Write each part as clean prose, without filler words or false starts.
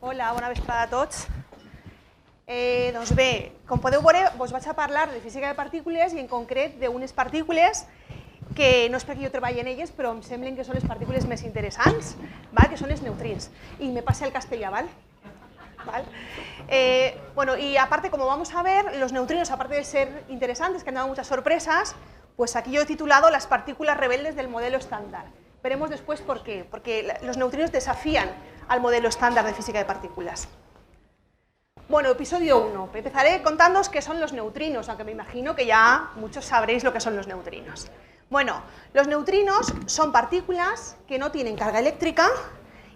Hola, bona vesprada a tots. Doncs bé, com podeu veure, vos vaig a parlar de física de partícules i en concret d'unes partícules que no és perquè jo treballi en elles, però em semblen que són les partícules més interessants, que són els neutrins. Y me pasé al castellà, ¿vale? Bueno, y aparte, como vamos a ver, los neutrinos, aparte de ser interesantes, que han dado muchas sorpresas, pues aquí yo he titulado las partículas rebeldes del modelo estándar. Veremos después por qué, porque los neutrinos desafían al modelo estándar de física de partículas. Bueno, episodio 1. Empezaré contándoos qué son los neutrinos, aunque me imagino que ya muchos sabréis lo que son los neutrinos. Bueno, los neutrinos son partículas que no tienen carga eléctrica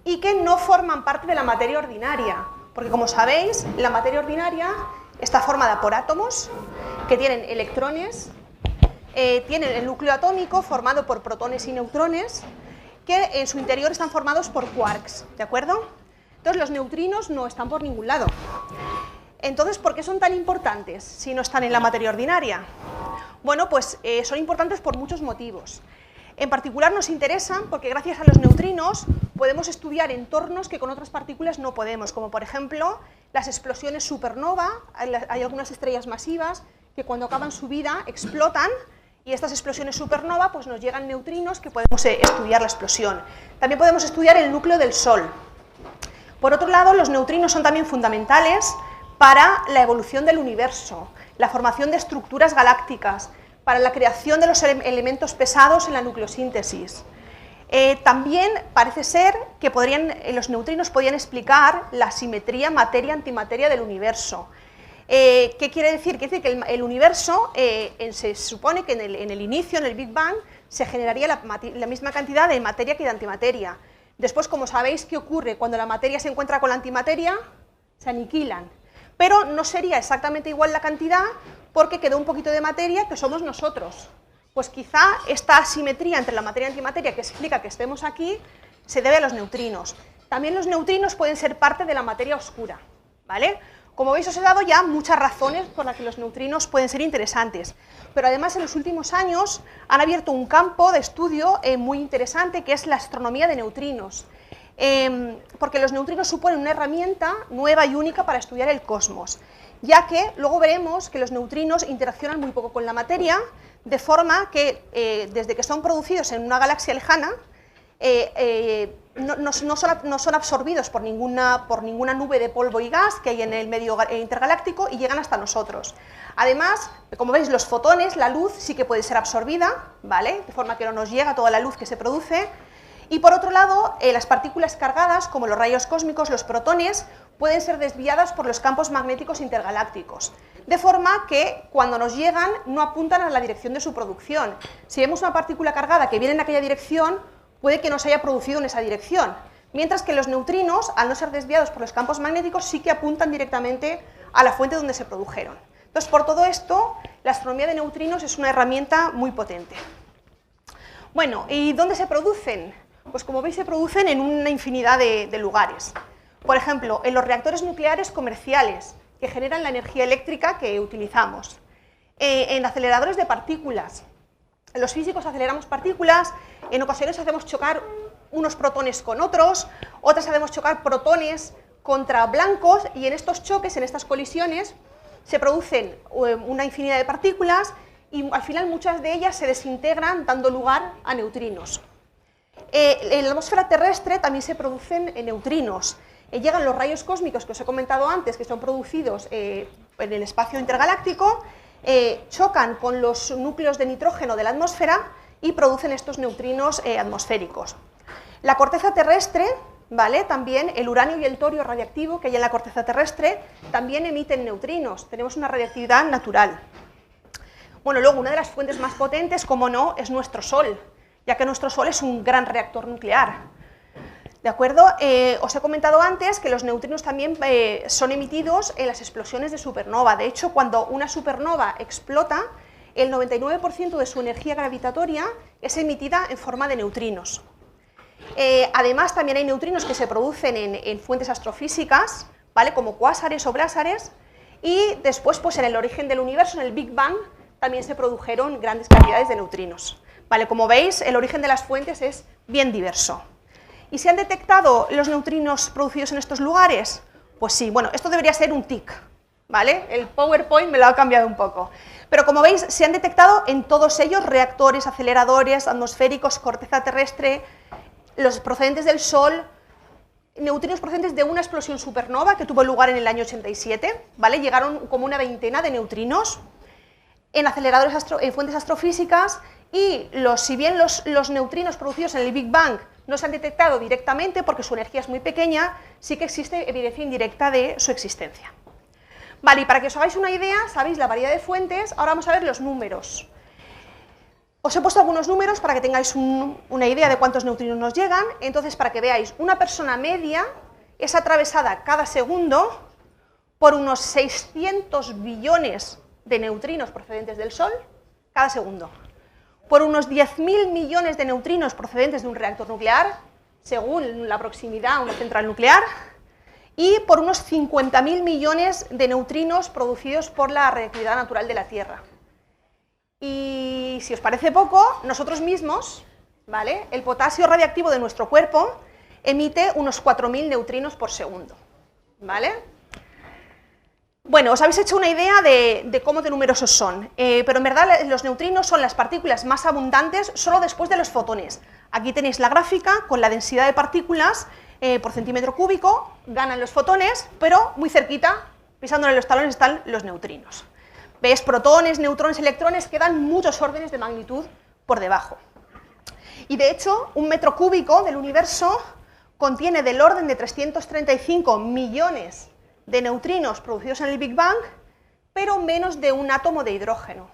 y que no forman parte de la materia ordinaria, porque como sabéis, la materia ordinaria está formada por átomos que tienen electrones, tienen el núcleo atómico formado por protones y neutrones, que en su interior están formados por quarks, ¿de acuerdo? Entonces los neutrinos no están por ningún lado. Entonces, ¿por qué son tan importantes si no están en la materia ordinaria? Bueno, pues son importantes por muchos motivos. En particular nos interesan porque gracias a los neutrinos podemos estudiar entornos que con otras partículas no podemos, como por ejemplo las explosiones supernova. Hay algunas estrellas masivas que cuando acaban su vida explotan y estas explosiones supernova pues nos llegan neutrinos que podemos estudiar la explosión. También podemos estudiar el núcleo del Sol. Por otro lado, los neutrinos son también fundamentales para la evolución del universo, la formación de estructuras galácticas, para la creación de los elementos pesados en la nucleosíntesis. También parece ser que los neutrinos podrían explicar la simetría materia-antimateria del universo. ¿Qué quiere decir? Quiere decir que el universo se supone que en el inicio, en el Big Bang, se generaría la misma cantidad de materia que de antimateria. Después, como sabéis, ¿qué ocurre? Cuando la materia se encuentra con la antimateria, se aniquilan. Pero no sería exactamente igual la cantidad porque quedó un poquito de materia que somos nosotros. Pues quizá esta asimetría entre la materia y antimateria que explica que estemos aquí se debe a los neutrinos. También los neutrinos pueden ser parte de la materia oscura, ¿vale? Como veis, os he dado ya muchas razones por las que los neutrinos pueden ser interesantes, pero además en los últimos años han abierto un campo de estudio muy interesante que es la astronomía de neutrinos, porque los neutrinos suponen una herramienta nueva y única para estudiar el cosmos, ya que luego veremos que los neutrinos interaccionan muy poco con la materia, de forma que desde que son producidos en una galaxia lejana, no son absorbidos por ninguna nube de polvo y gas que hay en el medio intergaláctico y llegan hasta nosotros. Además, como veis, los fotones, la luz sí que puede ser absorbida, ¿vale? De forma que no nos llega toda la luz que se produce. Y por otro lado, las partículas cargadas, como los rayos cósmicos, los protones, pueden ser desviadas por los campos magnéticos intergalácticos, de forma que cuando nos llegan no apuntan a la dirección de su producción. Si vemos una partícula cargada que viene en aquella dirección, puede que no se haya producido en esa dirección, mientras que los neutrinos, al no ser desviados por los campos magnéticos, sí que apuntan directamente a la fuente donde se produjeron. Entonces, por todo esto, la astronomía de neutrinos es una herramienta muy potente. Bueno, ¿y dónde se producen? Pues como veis, se producen en una infinidad de lugares. Por ejemplo, en los reactores nucleares comerciales, que generan la energía eléctrica que utilizamos. En aceleradores de partículas. Los físicos aceleramos partículas, en ocasiones hacemos chocar unos protones con otros, otras hacemos chocar protones contra blancos, y en estos choques, en estas colisiones, se producen una infinidad de partículas y al final muchas de ellas se desintegran dando lugar a neutrinos. En la atmósfera terrestre también se producen neutrinos. Llegan los rayos cósmicos que os he comentado antes, que son producidos en el espacio intergaláctico, chocan con los núcleos de nitrógeno de la atmósfera y producen estos neutrinos atmosféricos. La corteza terrestre, ¿vale? También el uranio y el torio radiactivo que hay en la corteza terrestre también emiten neutrinos. Tenemos una radiactividad natural. Bueno, luego una de las fuentes más potentes, como no, es nuestro Sol, ya que nuestro Sol es un gran reactor nuclear. ¿De acuerdo? Os he comentado antes que los neutrinos también son emitidos en las explosiones de supernova. De hecho, cuando una supernova explota, el 99% de su energía gravitatoria es emitida en forma de neutrinos. Además, también hay neutrinos que se producen en fuentes astrofísicas, ¿vale? Como cuásares o blásares, y después, pues, en el origen del universo, en el Big Bang, también se produjeron grandes cantidades de neutrinos. ¿Vale? Como veis, el origen de las fuentes es bien diverso. ¿Y se han detectado los neutrinos producidos en estos lugares? Pues sí, bueno, esto debería ser un tic, ¿vale? El PowerPoint me lo ha cambiado un poco. Pero como veis, se han detectado en todos ellos reactores, aceleradores, atmosféricos, corteza terrestre, los procedentes del Sol, neutrinos procedentes de una explosión supernova que tuvo lugar en el año 87, ¿vale? Llegaron como una veintena de neutrinos en aceleradores, en fuentes astrofísicas, y si bien los neutrinos producidos en el Big Bang no se han detectado directamente porque su energía es muy pequeña, sí que existe evidencia indirecta de su existencia. Vale, y para que os hagáis una idea, sabéis la variedad de fuentes, ahora vamos a ver los números. Os he puesto algunos números para que tengáis una idea de cuántos neutrinos nos llegan. Entonces, para que veáis, una persona media es atravesada cada segundo por unos 600 billones de neutrinos procedentes del Sol, cada segundo. Por unos 10.000 millones de neutrinos procedentes de un reactor nuclear, según la proximidad a una central nuclear, y por unos 50.000 millones de neutrinos producidos por la radiactividad natural de la Tierra. Y si os parece poco, nosotros mismos, ¿vale? El potasio radiactivo de nuestro cuerpo emite unos 4.000 neutrinos por segundo, ¿vale? Bueno, os habéis hecho una idea de cómo de numerosos son, pero en verdad los neutrinos son las partículas más abundantes solo después de los fotones. Aquí tenéis la gráfica con la densidad de partículas por centímetro cúbico, ganan los fotones, pero muy cerquita, pisándole los talones, están los neutrinos. ¿Ves? Protones, neutrones, electrones, quedan muchos órdenes de magnitud por debajo. Y de hecho, un metro cúbico del universo contiene del orden de 335 millones de neutrinos producidos en el Big Bang, pero menos de un átomo de hidrógeno.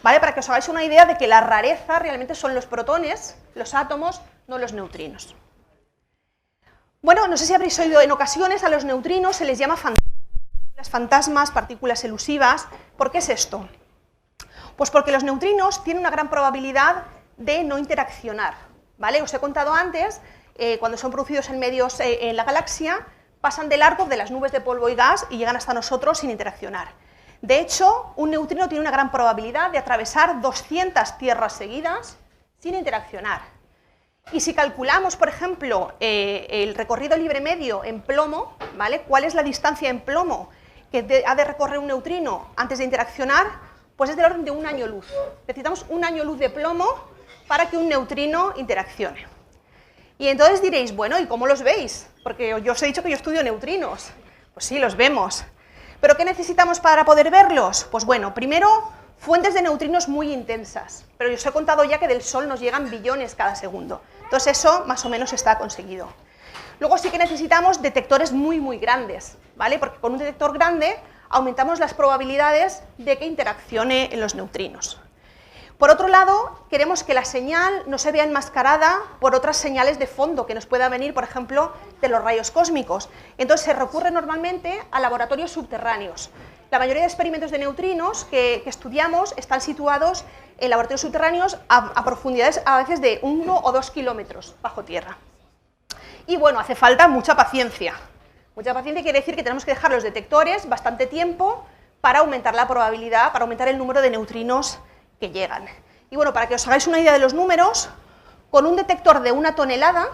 ¿Vale? Para que os hagáis una idea de que la rareza realmente son los protones, los átomos, no los neutrinos. Bueno, no sé si habréis oído en ocasiones a los neutrinos se les llama fantasmas, partículas elusivas. ¿Por qué es esto? Pues porque los neutrinos tienen una gran probabilidad de no interaccionar, ¿vale? Os he contado antes, cuando son producidos en medios en la galaxia, pasan de largo de las nubes de polvo y gas y llegan hasta nosotros sin interaccionar. De hecho, un neutrino tiene una gran probabilidad de atravesar 200 tierras seguidas sin interaccionar. Y si calculamos, por ejemplo, el recorrido libre medio en plomo, ¿vale? ¿Cuál es la distancia en plomo que ha de recorrer un neutrino antes de interaccionar? Pues es del orden de un año luz. Necesitamos un año luz de plomo para que un neutrino interaccione. Y entonces diréis, bueno, ¿y cómo los veis? Porque yo os he dicho que yo estudio neutrinos. Pues sí, los vemos. ¿Pero qué necesitamos para poder verlos? Pues bueno, primero, fuentes de neutrinos muy intensas. Pero yo os he contado ya que del Sol nos llegan billones cada segundo. Entonces eso más o menos está conseguido. Luego sí que necesitamos detectores muy, muy grandes, ¿vale? Porque con un detector grande aumentamos las probabilidades de que interaccione en los neutrinos. Por otro lado, queremos que la señal no se vea enmascarada por otras señales de fondo que nos puedan venir, por ejemplo, de los rayos cósmicos. Entonces se recurre normalmente a laboratorios subterráneos. La mayoría de experimentos de neutrinos que estudiamos están situados en laboratorios subterráneos a profundidades a veces de 1 o 2 kilómetros bajo tierra. Y bueno, hace falta mucha paciencia. Mucha paciencia quiere decir que tenemos que dejar los detectores bastante tiempo para aumentar la probabilidad, para aumentar el número de neutrinos que llegan. Y bueno, para que os hagáis una idea de los números, con un detector de 1 tonelada,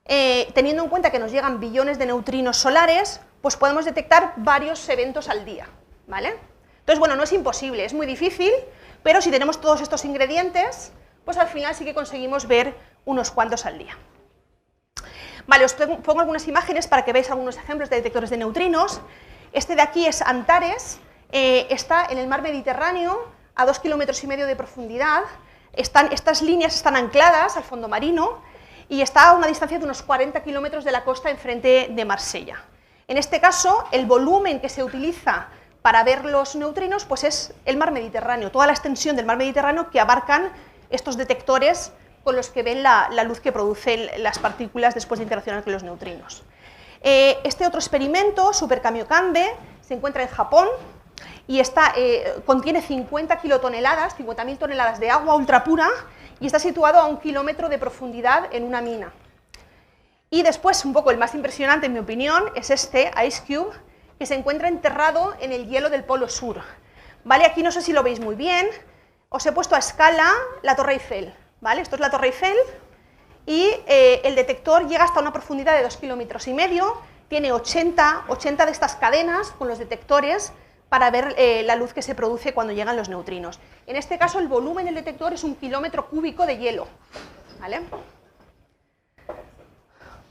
teniendo en cuenta que nos llegan billones de neutrinos solares, pues podemos detectar varios eventos al día, ¿vale? Entonces, bueno, no es imposible, es muy difícil, pero si tenemos todos estos ingredientes, pues al final sí que conseguimos ver unos cuantos al día. Vale, os pongo algunas imágenes para que veáis algunos ejemplos de detectores de neutrinos. Este de aquí es Antares, está en el mar Mediterráneo, a 2,5 kilómetros de profundidad. Estas líneas están ancladas al fondo marino y está a una distancia de unos 40 kilómetros de la costa enfrente de Marsella. En este caso, el volumen que se utiliza para ver los neutrinos pues es el mar Mediterráneo, toda la extensión del mar Mediterráneo que abarcan estos detectores con los que ven la luz que producen las partículas después de interaccionar con los neutrinos. Este otro experimento, Super Kamiokande, se encuentra en Japón y contiene 50 kilotoneladas, 50.000 toneladas de agua ultrapura y está situado a 1 kilómetro de profundidad en una mina. Y después, un poco el más impresionante en mi opinión, es este Ice Cube, que se encuentra enterrado en el hielo del Polo Sur. ¿Vale? Aquí no sé si lo veis muy bien, os he puesto a escala la Torre Eiffel, ¿vale? Esto es la Torre Eiffel y el detector llega hasta una profundidad de 2,5 kilómetros, tiene 80 de estas cadenas con los detectores para ver la luz que se produce cuando llegan los neutrinos. En este caso, el volumen del detector es 1 kilómetro cúbico de hielo, ¿vale?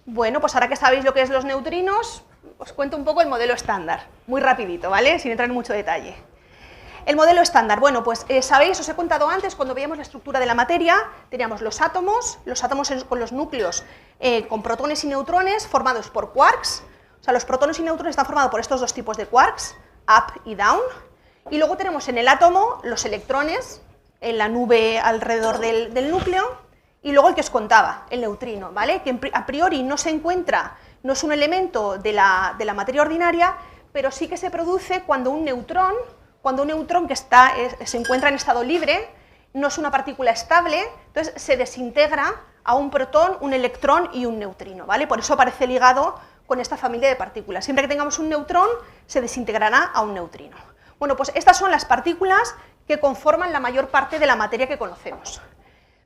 Bueno, pues ahora que sabéis lo que es los neutrinos, os cuento un poco el modelo estándar, muy rapidito, ¿vale? Sin entrar en mucho detalle. El modelo estándar, bueno, pues sabéis, os he contado antes, cuando veíamos la estructura de la materia, teníamos los átomos con los núcleos con protones y neutrones formados por quarks. O sea, los protones y neutrones están formados por estos dos tipos de quarks, up y down, y luego tenemos en el átomo los electrones en la nube alrededor del núcleo, y luego el que os contaba, el neutrino, ¿vale? Que a priori no se encuentra, no es un elemento de la materia ordinaria, pero sí que se produce cuando un neutrón que se encuentra en estado libre, no es una partícula estable, entonces se desintegra a un protón, un electrón y un neutrino, ¿vale? Por eso aparece ligado con esta familia de partículas. Siempre que tengamos un neutrón, se desintegrará a un neutrino. Bueno, pues estas son las partículas que conforman la mayor parte de la materia que conocemos.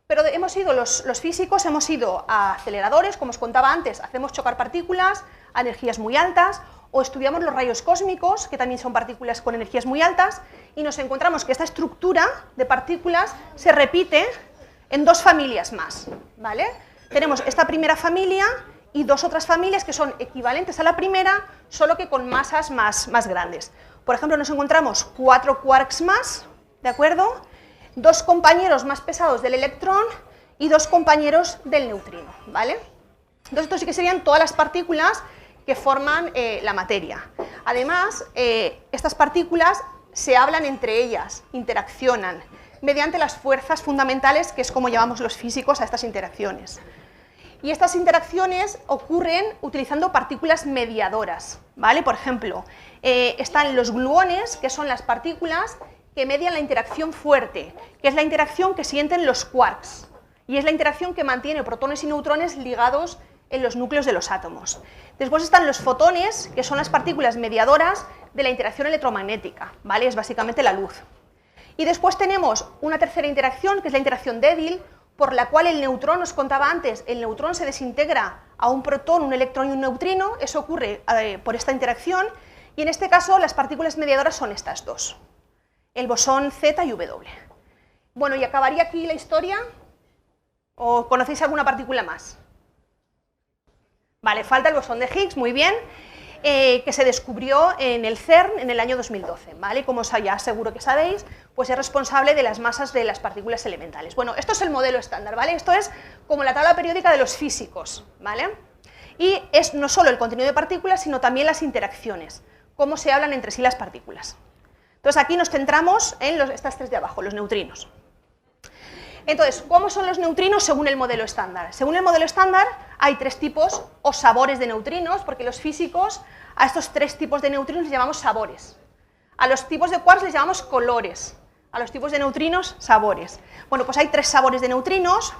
Pero los físicos hemos ido a aceleradores, como os contaba antes, hacemos chocar partículas a energías muy altas, o estudiamos los rayos cósmicos, que también son partículas con energías muy altas, y nos encontramos que esta estructura de partículas se repite en dos familias más, ¿vale? Tenemos esta primera familia y dos otras familias que son equivalentes a la primera, solo que con masas más grandes. Por ejemplo, nos encontramos 4 quarks más, ¿de acuerdo? 2 compañeros más pesados del electrón y 2 compañeros del neutrino, ¿vale? Entonces, esto sí que serían todas las partículas que forman la materia. Además, estas partículas se hablan entre ellas, interaccionan, mediante las fuerzas fundamentales, que es como llamamos los físicos a estas interacciones. Y estas interacciones ocurren utilizando partículas mediadoras, ¿vale? Por ejemplo, están los gluones, que son las partículas que median la interacción fuerte, que es la interacción que sienten los quarks, y es la interacción que mantiene protones y neutrones ligados en los núcleos de los átomos. Después están los fotones, que son las partículas mediadoras de la interacción electromagnética, ¿vale? Es básicamente la luz. Y después tenemos una tercera interacción, que es la interacción débil, por la cual el neutrón, os contaba antes, el neutrón se desintegra a un protón, un electrón y un neutrino, eso ocurre por esta interacción, y en este caso las partículas mediadoras son estas dos, el bosón Z y W. Bueno, y acabaría aquí la historia, ¿o conocéis alguna partícula más? Vale, falta el bosón de Higgs, muy bien, que se descubrió en el CERN en el año 2012, ¿vale? Como ya seguro que sabéis, pues es responsable de las masas de las partículas elementales. Bueno, esto es el modelo estándar, ¿vale? Esto es como la tabla periódica de los físicos, ¿vale? Y es no solo el contenido de partículas, sino también las interacciones, cómo se hablan entre sí las partículas. Entonces aquí nos centramos en estas tres de abajo, los neutrinos. Entonces, ¿cómo son los neutrinos según el modelo estándar? Según el modelo estándar hay 3 tipos o sabores de neutrinos, porque los físicos a estos 3 tipos de neutrinos les llamamos sabores. A los tipos de quarks les llamamos colores, a los tipos de neutrinos sabores. Bueno, pues hay 3 sabores de neutrinos.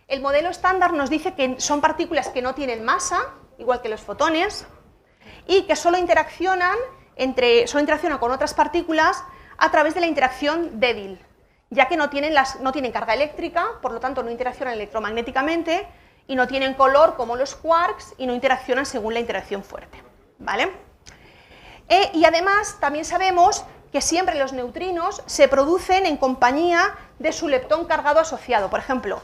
El modelo estándar nos dice que son partículas que no tienen masa, igual que los fotones, y que solo interaccionan con otras partículas a través de la interacción débil, ya que no tienen carga eléctrica, por lo tanto no interaccionan electromagnéticamente y no tienen color como los quarks y no interaccionan según la interacción fuerte, ¿vale? Y además también sabemos que siempre los neutrinos se producen en compañía de su leptón cargado asociado. Por ejemplo,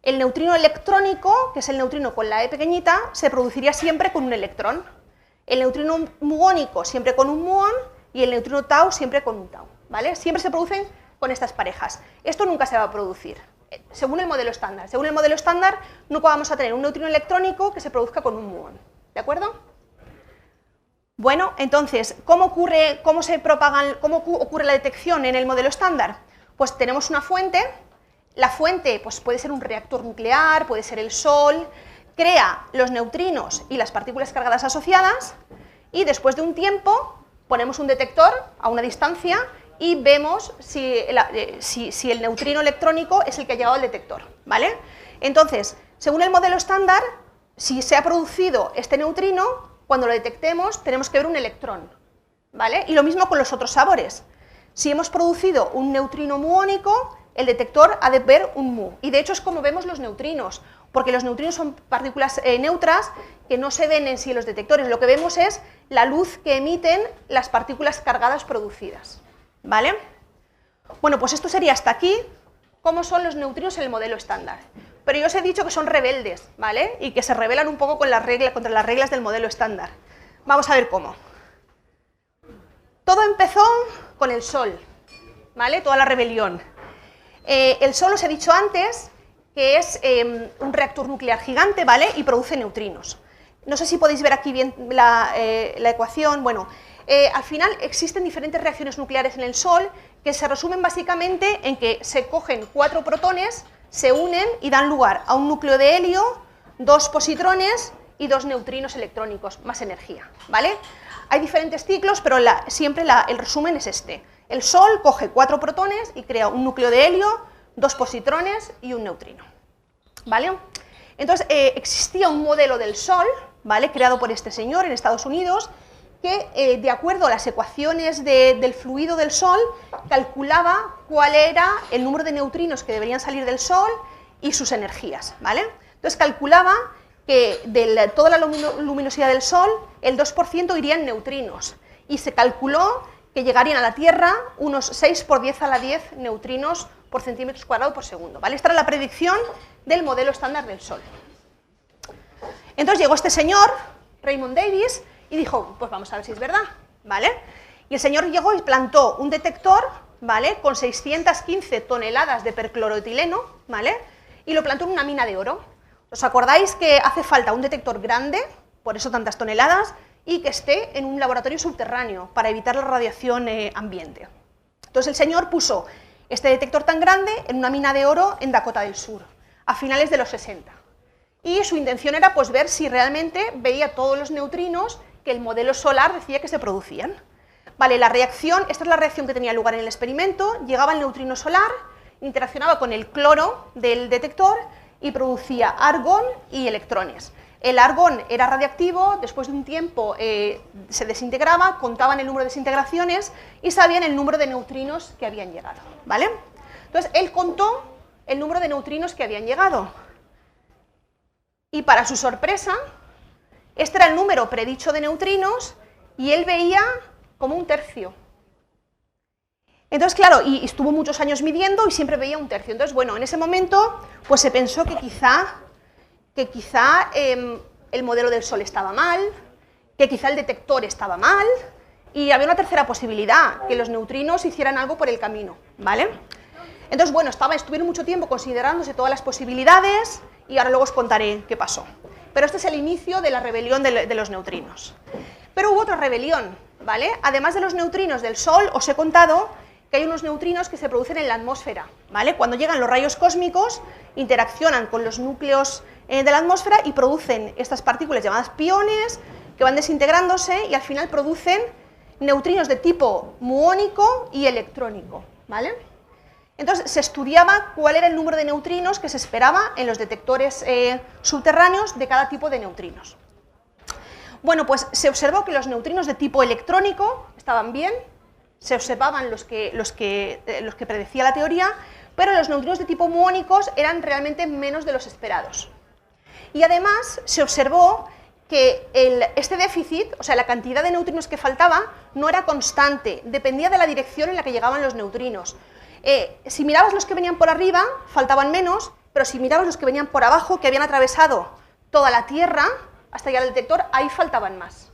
el neutrino electrónico, que es el neutrino con la E pequeñita, se produciría siempre con un electrón. El neutrino muónico siempre con un muón y el neutrino tau siempre con un tau, ¿vale? Siempre se producen con estas parejas. Esto nunca se va a producir, según el modelo estándar. Según el modelo estándar, nunca vamos a tener un neutrino electrónico que se produzca con un muón, ¿de acuerdo? Bueno, entonces, ¿cómo ocurre la detección en el modelo estándar? Pues tenemos una fuente, la fuente pues, puede ser un reactor nuclear, puede ser el Sol, crea los neutrinos y las partículas cargadas asociadas, y después de un tiempo ponemos un detector a una distancia y vemos si el neutrino electrónico es el que ha llegado al detector, ¿vale? Entonces, según el modelo estándar, si se ha producido este neutrino, cuando lo detectemos tenemos que ver un electrón, ¿vale? Y lo mismo con los otros sabores. Si hemos producido un neutrino muónico, el detector ha de ver un mu. Y de hecho es como vemos los neutrinos. porque los neutrinos son partículas neutras que no se ven en sí en los detectores. Lo que vemos es la luz que emiten las partículas cargadas producidas, ¿vale? Bueno, pues esto sería hasta aquí cómo son los neutrinos en el modelo estándar. Pero yo os he dicho que son rebeldes, ¿vale? Y que se rebelan un poco con contra las reglas del modelo estándar. Vamos a ver cómo. Todo empezó con el Sol, ¿vale? Toda la rebelión. El Sol, os he dicho antes, que es un reactor nuclear gigante, ¿vale? Y produce neutrinos. No sé si podéis ver aquí bien la ecuación. Bueno, al final existen diferentes reacciones nucleares en el Sol que se resumen básicamente en que se cogen 4 protones, se unen y dan lugar a un núcleo de helio, 2 positrones y 2 neutrinos electrónicos, más energía, ¿vale? Hay diferentes ciclos, pero siempre el resumen es este. El Sol coge 4 protones y crea un núcleo de helio, 2 positrones y un neutrino, ¿vale? Entonces, existía un modelo del Sol, ¿vale? Creado por este señor en Estados Unidos, que de acuerdo a las ecuaciones del fluido del Sol, calculaba cuál era el número de neutrinos que deberían salir del Sol y sus energías, ¿vale? Entonces calculaba que de toda la luminosidad del Sol, el 2% irían neutrinos, y se calculó que llegarían a la Tierra unos 6 por 10 a la 10 neutrinos por centímetros cuadrados por segundo, ¿vale? Esta era la predicción del modelo estándar del Sol. Entonces llegó este señor, Raymond Davis, y dijo, pues vamos a ver si es verdad, ¿vale? Y el señor llegó y plantó un detector, ¿vale? Con 615 toneladas de percloroetileno, ¿vale? Y lo plantó en una mina de oro. ¿Os acordáis que hace falta un detector grande, por eso tantas toneladas, y que esté en un laboratorio subterráneo para evitar la radiación ambiente? Entonces el señor puso este detector tan grande en una mina de oro en Dakota del Sur, a finales de los 60. Y su intención era pues ver si realmente veía todos los neutrinos que el modelo solar decía que se producían. Vale, la reacción, esta es la reacción que tenía lugar en el experimento. Llegaba el neutrino solar, interaccionaba con el cloro del detector y producía argón y electrones. El argón era radiactivo, después de un tiempo se desintegraba, contaban el número de desintegraciones y sabían el número de neutrinos que habían llegado, ¿vale? Entonces él contó el número de neutrinos que habían llegado y, para su sorpresa, este era el número predicho de neutrinos y él veía como un tercio. Entonces, claro, y estuvo muchos años midiendo y siempre veía un tercio. Entonces, bueno, en ese momento pues se pensó que quizá el modelo del Sol estaba mal, que quizá el detector estaba mal, y había una tercera posibilidad, que los neutrinos hicieran algo por el camino, ¿vale? Entonces, bueno, estuvieron mucho tiempo considerándose todas las posibilidades y ahora luego os contaré qué pasó. Pero este es el inicio de la rebelión de los neutrinos. Pero hubo otra rebelión, ¿vale? Además de los neutrinos del Sol, os he contado que hay unos neutrinos que se producen en la atmósfera, ¿vale? Cuando llegan los rayos cósmicos, interaccionan con los núcleos de la atmósfera y producen estas partículas llamadas piones, que van desintegrándose y al final producen neutrinos de tipo muónico y electrónico, ¿vale? Entonces se estudiaba cuál era el número de neutrinos que se esperaba en los detectores subterráneos de cada tipo de neutrinos. Bueno, pues se observó que los neutrinos de tipo electrónico estaban bien, se observaban los que predecía la teoría, pero los neutrinos de tipo muónicos eran realmente menos de los esperados. Y además se observó que este déficit, o sea, la cantidad de neutrinos que faltaba, no era constante, dependía de la dirección en la que llegaban los neutrinos. Si mirabas los que venían por arriba, faltaban menos, pero si mirabas los que venían por abajo, que habían atravesado toda la Tierra hasta llegar al detector, ahí faltaban más,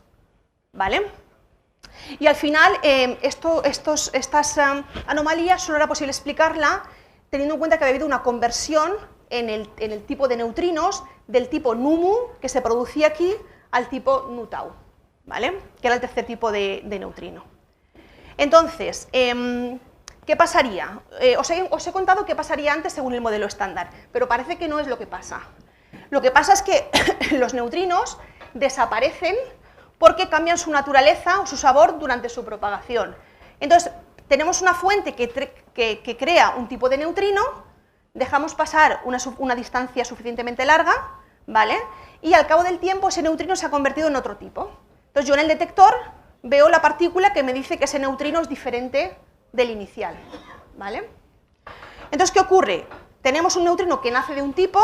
¿vale? Y al final, estas anomalías solo era posible explicarla teniendo en cuenta que había habido una conversión en el tipo de neutrinos del tipo NuMu, que se producía aquí, al tipo NuTau, ¿vale? Que era el tercer tipo de neutrino. Entonces, ¿qué pasaría? Os he contado qué pasaría antes según el modelo estándar, pero parece que no es lo que pasa. Lo que pasa es que los neutrinos desaparecen porque cambian su naturaleza o su sabor durante su propagación. Entonces, tenemos una fuente que crea un tipo de neutrino, dejamos pasar una distancia suficientemente larga, ¿vale? Y al cabo del tiempo ese neutrino se ha convertido en otro tipo. Entonces yo en el detector veo la partícula que me dice que ese neutrino es diferente del inicial, ¿vale? Entonces, ¿qué ocurre? Tenemos un neutrino que nace de un tipo,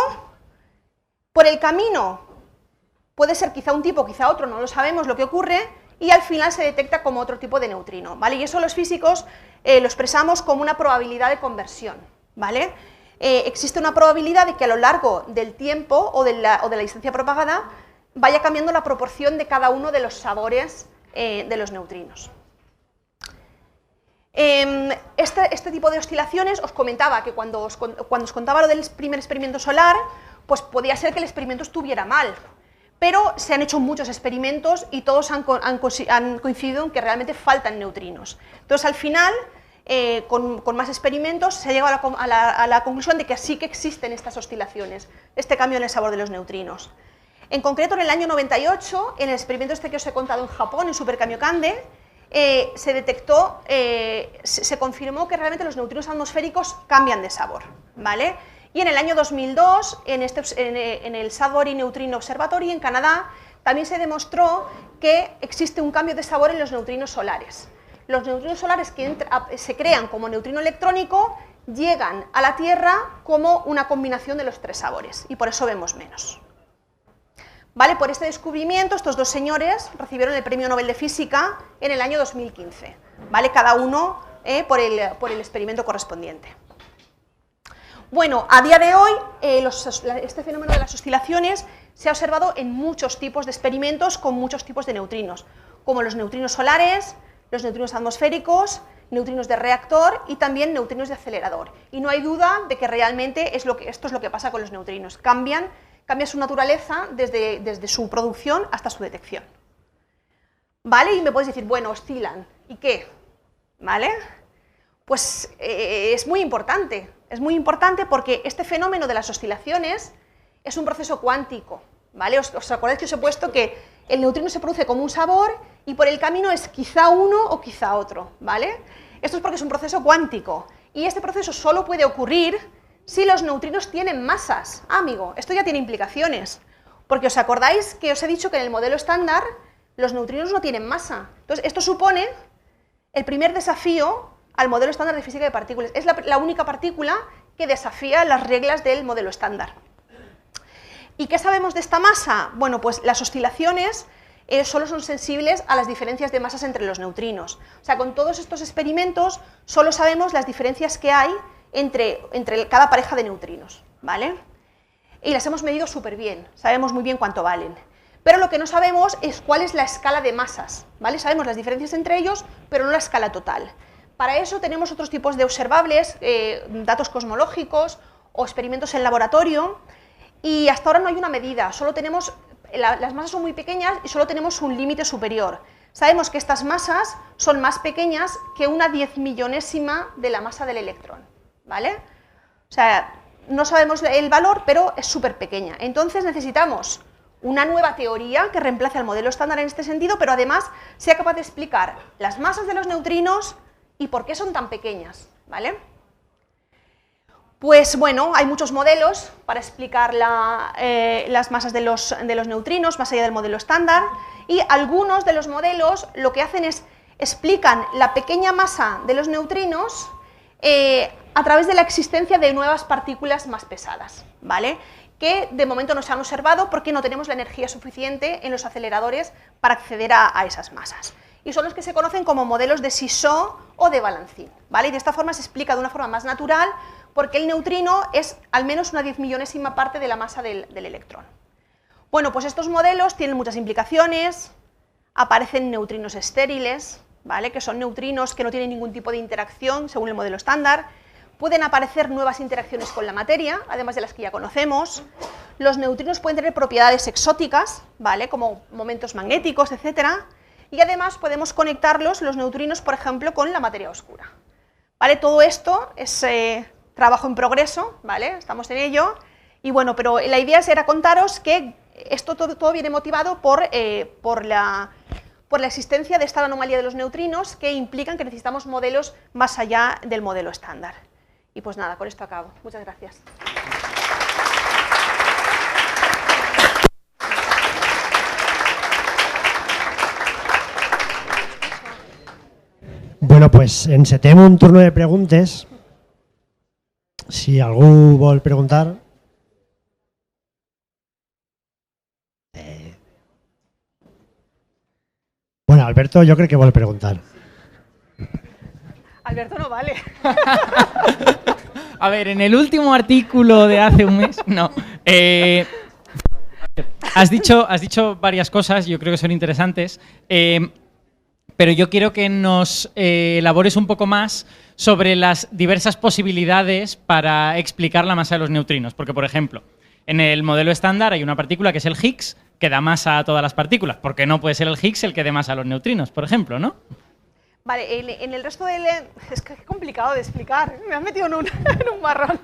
Por el camino puede ser quizá un tipo, quizá otro, no lo sabemos lo que ocurre, y al final se detecta como otro tipo de neutrino, ¿vale? Y eso los físicos lo expresamos como una probabilidad de conversión, ¿vale? Existe una probabilidad de que a lo largo del tiempo o de la distancia propagada vaya cambiando la proporción de cada uno de los sabores de los neutrinos. Este tipo de oscilaciones, os comentaba que cuando os contaba lo del primer experimento solar, pues podía ser que el experimento estuviera mal, pero se han hecho muchos experimentos y todos han coincidido en que realmente faltan neutrinos. Entonces, al final, con más experimentos, se ha llegado a la conclusión de que sí que existen estas oscilaciones, este cambio en el sabor de los neutrinos. En concreto, en el año 98, en el experimento este que os he contado en Japón, en Super Kamiokande, se detectó, se confirmó que realmente los neutrinos atmosféricos cambian de sabor, ¿vale? Y en el año 2002, en el Sudbury Neutrino Observatory en Canadá, también se demostró que existe un cambio de sabor en los neutrinos solares. Los neutrinos solares que se crean como neutrino electrónico llegan a la Tierra como una combinación de los tres sabores, y por eso vemos menos. ¿Vale? Por este descubrimiento, estos dos señores recibieron el Premio Nobel de Física en el año 2015, ¿vale? Cada uno por el experimento correspondiente. Bueno, a día de hoy, este fenómeno de las oscilaciones se ha observado en muchos tipos de experimentos con muchos tipos de neutrinos, como los neutrinos solares, los neutrinos atmosféricos, neutrinos de reactor y también neutrinos de acelerador. Y no hay duda de que realmente esto es lo que pasa con los neutrinos, cambia su naturaleza desde su producción hasta su detección. ¿Vale? Y me podéis decir, bueno, oscilan, ¿y qué? ¿Vale? Pues es muy importante porque este fenómeno de las oscilaciones es un proceso cuántico, ¿vale? ¿Os acordáis que os he puesto que el neutrino se produce como un sabor y por el camino es quizá uno o quizá otro, ¿vale? Esto es porque es un proceso cuántico y este proceso solo puede ocurrir si los neutrinos tienen masas. Ah, amigo, esto ya tiene implicaciones, porque os acordáis que os he dicho que en el modelo estándar los neutrinos no tienen masa. Entonces, esto supone el primer desafío al modelo estándar de física de partículas. Es la única partícula que desafía las reglas del modelo estándar. ¿Y qué sabemos de esta masa? Bueno, pues las oscilaciones solo son sensibles a las diferencias de masas entre los neutrinos. O sea, con todos estos experimentos solo sabemos las diferencias que hay entre cada pareja de neutrinos, ¿vale? Y las hemos medido súper bien, sabemos muy bien cuánto valen. Pero lo que no sabemos es cuál es la escala de masas, ¿vale? Sabemos las diferencias entre ellos, pero no la escala total. Para eso tenemos otros tipos de observables, datos cosmológicos o experimentos en laboratorio, y hasta ahora no hay una medida, solo tenemos, las masas son muy pequeñas y solo tenemos un límite superior. Sabemos que estas masas son más pequeñas que una 10.000.000ª de la masa del electrón, ¿vale? O sea, no sabemos el valor, pero es súper pequeña. Entonces necesitamos una nueva teoría que reemplace al modelo estándar en este sentido, pero además sea capaz de explicar las masas de los neutrinos y por qué son tan pequeñas, ¿vale? Pues bueno, hay muchos modelos para explicar las masas de los neutrinos más allá del modelo estándar, y algunos de los modelos lo que hacen es explican la pequeña masa de los neutrinos a través de la existencia de nuevas partículas más pesadas, ¿vale? Que de momento no se han observado porque no tenemos la energía suficiente en los aceleradores para acceder a esas masas. Y son los que se conocen como modelos de Sisot o de Balancín, ¿vale? Y de esta forma se explica de una forma más natural porque el neutrino es al menos una 10.000.000ª parte de la masa del electrón. Bueno, pues estos modelos tienen muchas implicaciones, aparecen neutrinos estériles, ¿vale? Que son neutrinos que no tienen ningún tipo de interacción según el modelo estándar. Pueden aparecer nuevas interacciones con la materia, además de las que ya conocemos. Los neutrinos pueden tener propiedades exóticas, ¿vale? Como momentos magnéticos, etc. Y además podemos conectarlos, los neutrinos, por ejemplo, con la materia oscura, ¿vale? Todo esto es trabajo en progreso, ¿vale? Estamos en ello. Y bueno, pero la idea era contaros que esto todo viene motivado por la existencia de esta anomalía de los neutrinos que implican que necesitamos modelos más allá del modelo estándar. Y pues nada, con esto acabo. Muchas gracias. Bueno, pues encetem un turno de preguntes. Si algú vol preguntar. Bueno, Alberto, yo creo que vuelve a preguntar. Alberto no vale. A ver, en el último artículo de hace un mes, no. Has dicho varias cosas, yo creo que son interesantes, pero yo quiero que nos elabores un poco más sobre las diversas posibilidades para explicar la masa de los neutrinos. Porque, por ejemplo, en el modelo estándar hay una partícula que es el Higgs, que da masa a todas las partículas. ¿Por qué no puede ser el Higgs el que dé masa a los neutrinos, por ejemplo, no? Vale, en el resto del... Es que es complicado de explicar, me han metido en un marrón.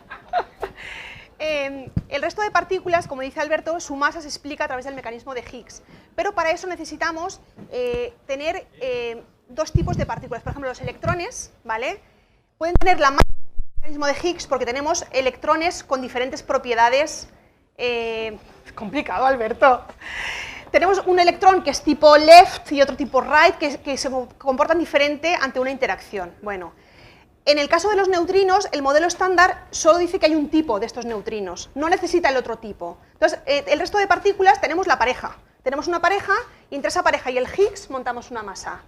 El resto de partículas, como dice Alberto, su masa se explica a través del mecanismo de Higgs. Pero para eso necesitamos tener dos tipos de partículas. Por ejemplo, los electrones, ¿vale? Pueden tener la masa del mecanismo de Higgs porque tenemos electrones con diferentes propiedades. Es complicado, Alberto. Tenemos un electrón que es tipo left y otro tipo right, que se comportan diferente ante una interacción. Bueno, en el caso de los neutrinos, el modelo estándar solo dice que hay un tipo de estos neutrinos, no necesita el otro tipo. Entonces, el resto de partículas tenemos la pareja. Tenemos una pareja y entre esa pareja y el Higgs montamos una masa.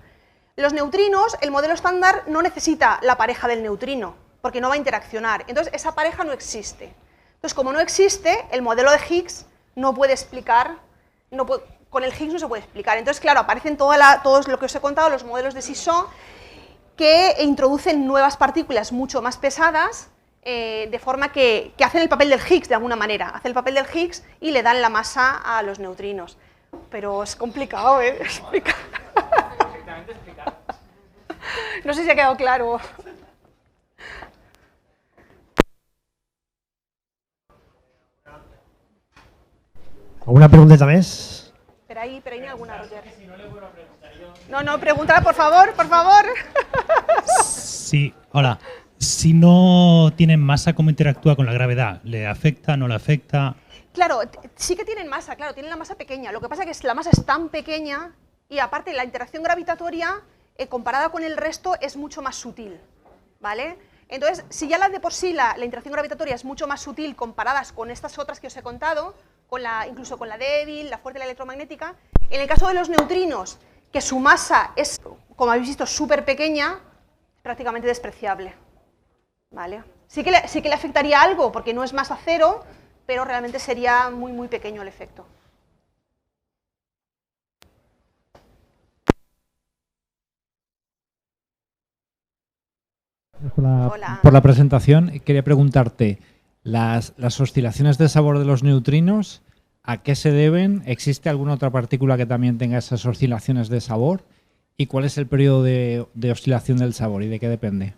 Los neutrinos, el modelo estándar no necesita la pareja del neutrino, porque no va a interaccionar. Entonces, esa pareja no existe. Entonces, como no existe, el modelo de Higgs no puede explicar, con el Higgs no se puede explicar. Entonces, claro, aparecen todos lo que os he contado, los modelos de Sisson, que introducen nuevas partículas mucho más pesadas, de forma que hacen el papel del Higgs de alguna manera. Hacen el papel del Higgs y le dan la masa a los neutrinos. Pero es complicado, explicar. Perfectamente explicado. No sé si ha quedado claro. ¿Alguna pregunteta més? Pero ahí no hay alguna, Roger. No, pregúntala, por favor, por favor. Sí, hola. Si no tienen masa, ¿cómo interactúa con la gravedad? ¿Le afecta, no le afecta? Claro, sí que tienen masa, claro, tienen la masa pequeña. Lo que pasa es que la masa es tan pequeña y aparte la interacción gravitatoria, comparada con el resto, es mucho más sutil, ¿vale? Entonces, si ya de por sí la interacción gravitatoria es mucho más sutil comparadas con estas otras que os he contado, incluso con la débil, la fuerte y la electromagnética, en el caso de los neutrinos, que su masa es, como habéis visto, súper pequeña, prácticamente despreciable, ¿vale? Sí que le afectaría algo, porque no es masa cero, pero realmente sería muy, muy pequeño el efecto. Hola. Por la presentación, quería preguntarte, las oscilaciones de sabor de los neutrinos, ¿a qué se deben? ¿Existe alguna otra partícula que también tenga esas oscilaciones de sabor? ¿Y cuál es el periodo de oscilación del sabor y de qué depende?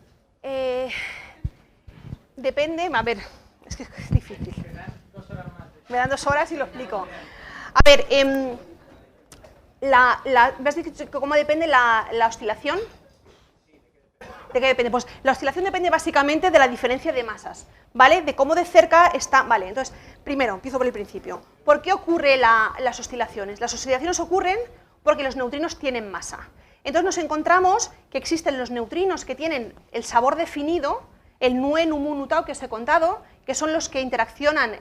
Depende, a ver, es que es difícil. Me dan 2 horas y lo explico. A ver, ¿ves cómo depende la oscilación? ¿De qué depende? Pues la oscilación depende básicamente de la diferencia de masas, ¿vale? De cómo de cerca está... Vale, entonces, primero, empiezo por el principio. ¿Por qué ocurren las oscilaciones? Las oscilaciones ocurren porque los neutrinos tienen masa. Entonces nos encontramos que existen los neutrinos que tienen el sabor definido, el NUE, NUMU, NUTAU que os he contado, que son los que interaccionan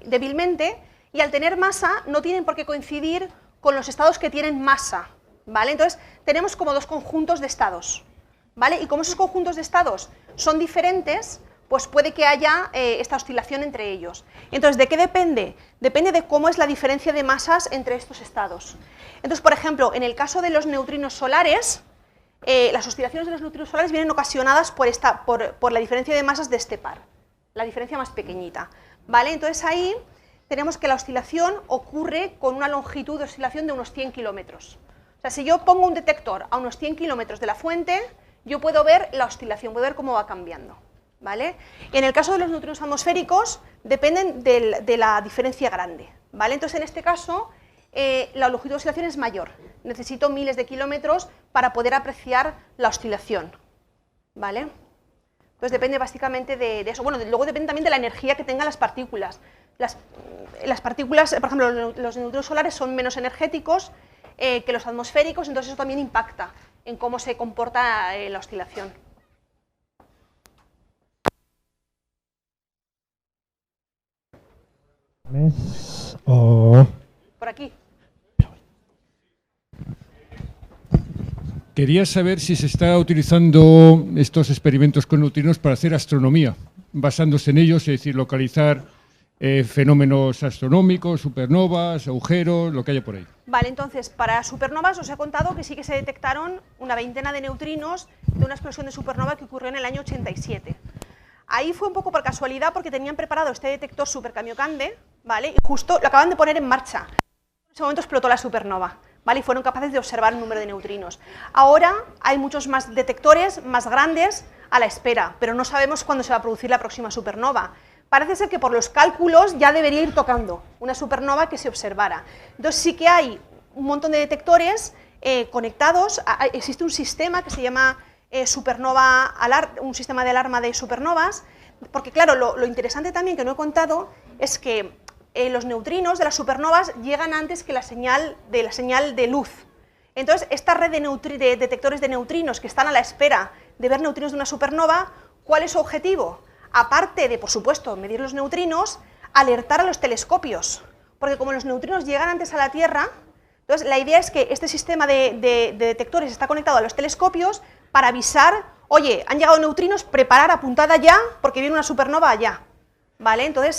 débilmente, y al tener masa no tienen por qué coincidir con los estados que tienen masa, ¿vale? Entonces tenemos como 2 conjuntos de estados, ¿vale? Y como esos conjuntos de estados son diferentes, pues puede que haya esta oscilación entre ellos. Entonces, ¿de qué depende? Depende de cómo es la diferencia de masas entre estos estados. Entonces, por ejemplo, en el caso de los neutrinos solares, las oscilaciones de los neutrinos solares vienen ocasionadas por la diferencia de masas de este par, la diferencia más pequeñita, ¿vale? Entonces ahí tenemos que la oscilación ocurre con una longitud de oscilación de unos 100 kilómetros. O sea, si yo pongo un detector a unos 100 kilómetros de la fuente, yo puedo ver la oscilación, puedo ver cómo va cambiando, ¿vale? En el caso de los neutrinos atmosféricos, dependen de la diferencia grande, ¿vale? Entonces, en este caso, la longitud de oscilación es mayor. Necesito miles de kilómetros para poder apreciar la oscilación, ¿vale? Entonces, depende básicamente de eso. Bueno, luego depende también de la energía que tengan las partículas. Las partículas, por ejemplo, los neutrinos solares son menos energéticos que los atmosféricos, entonces eso también impacta en cómo se comporta la oscilación. Més o... Por aquí. Quería saber si se está utilizando estos experimentos con neutrinos para hacer astronomía, basándose en ellos, es decir, localizar fenómenos astronómicos, supernovas, agujeros, lo que haya por ahí. Vale, entonces, para supernovas os he contado que sí que se detectaron una veintena de neutrinos de una explosión de supernova que ocurrió en el año 87. Ahí fue un poco por casualidad porque tenían preparado este detector Super Kamiokande, ¿vale? Y justo lo acaban de poner en marcha. En ese momento explotó la supernova, ¿vale? Y fueron capaces de observar un número de neutrinos. Ahora hay muchos más detectores, más grandes, a la espera, pero no sabemos cuándo se va a producir la próxima supernova. Parece ser que por los cálculos ya debería ir tocando una supernova que se observara. Entonces sí que hay un montón de detectores conectados. Existe un sistema que se llama un sistema de alarma de supernovas, porque claro, lo interesante también que no he contado es que los neutrinos de las supernovas llegan antes que la señal de luz. Entonces, esta red de detectores de neutrinos que están a la espera de ver neutrinos de una supernova, ¿cuál es su objetivo? Aparte de, por supuesto, medir los neutrinos, alertar a los telescopios, porque como los neutrinos llegan antes a la Tierra, entonces la idea es que este sistema de detectores está conectado a los telescopios para avisar, oye, han llegado neutrinos, preparar, apuntada ya, porque viene una supernova allá, ¿vale? Entonces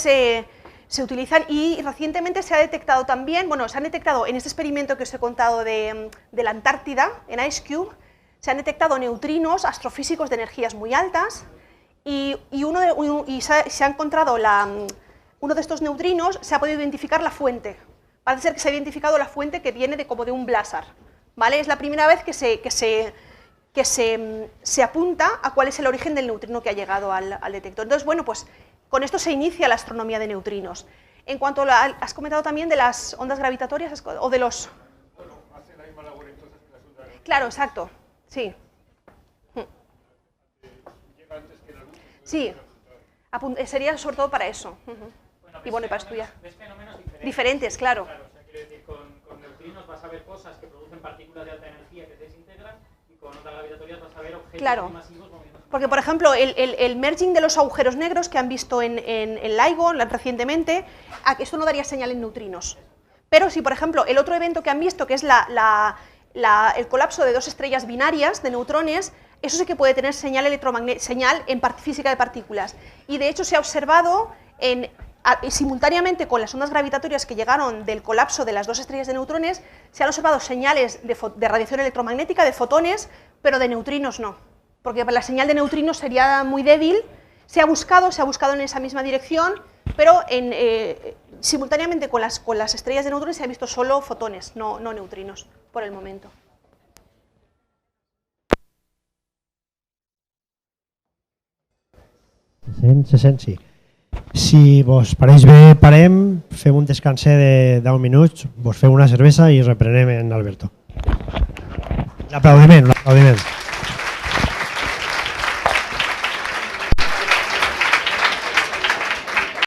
se utilizan y recientemente se ha detectado también, bueno, se han detectado en este experimento que os he contado de la Antártida, en IceCube, se han detectado neutrinos astrofísicos de energías muy altas, y se ha encontrado uno de estos neutrinos, se ha podido identificar la fuente. Parece ser que se ha identificado la fuente que viene como de un blazar, ¿vale? Es la primera vez que se apunta a cuál es el origen del neutrino que ha llegado al detector. Entonces, bueno, pues con esto se inicia la astronomía de neutrinos. En cuanto has comentado también de las ondas gravitatorias o de los... Bueno, hacen la misma labor entonces que las ondas gravitatorias. Claro, exacto, sí. Sí, sería sobre todo para eso. Y bueno, y para estudiar. Ves fenómenos Diferentes, claro. Claro, o sea, quiero decir, con neutrinos vas a ver cosas que producen partículas de alta energía que se desintegran y con ondas gravitatorias vas a ver objetos masivos moviéndose. Porque, por ejemplo, el merging de los agujeros negros que han visto en LIGO recientemente, esto no daría señal en neutrinos. Pero si, por ejemplo, el otro evento que han visto, que es el colapso de dos estrellas binarias de neutrones, eso sí que puede tener señal en física de partículas. Y de hecho se ha observado simultáneamente con las ondas gravitatorias que llegaron del colapso de las dos estrellas de neutrones, se han observado señales de radiación electromagnética, de fotones, pero de neutrinos no. Porque la señal de neutrinos sería muy débil. Se ha buscado en esa misma dirección, pero simultáneamente con las estrellas de neutrones se han visto solo fotones, no neutrinos, por el momento. Se sent, sí. Si vos pareix bé, parem, fem un descanser de 10 minuts, vos feu una cervesa i reprenem en Alberto. L'aplaudiment.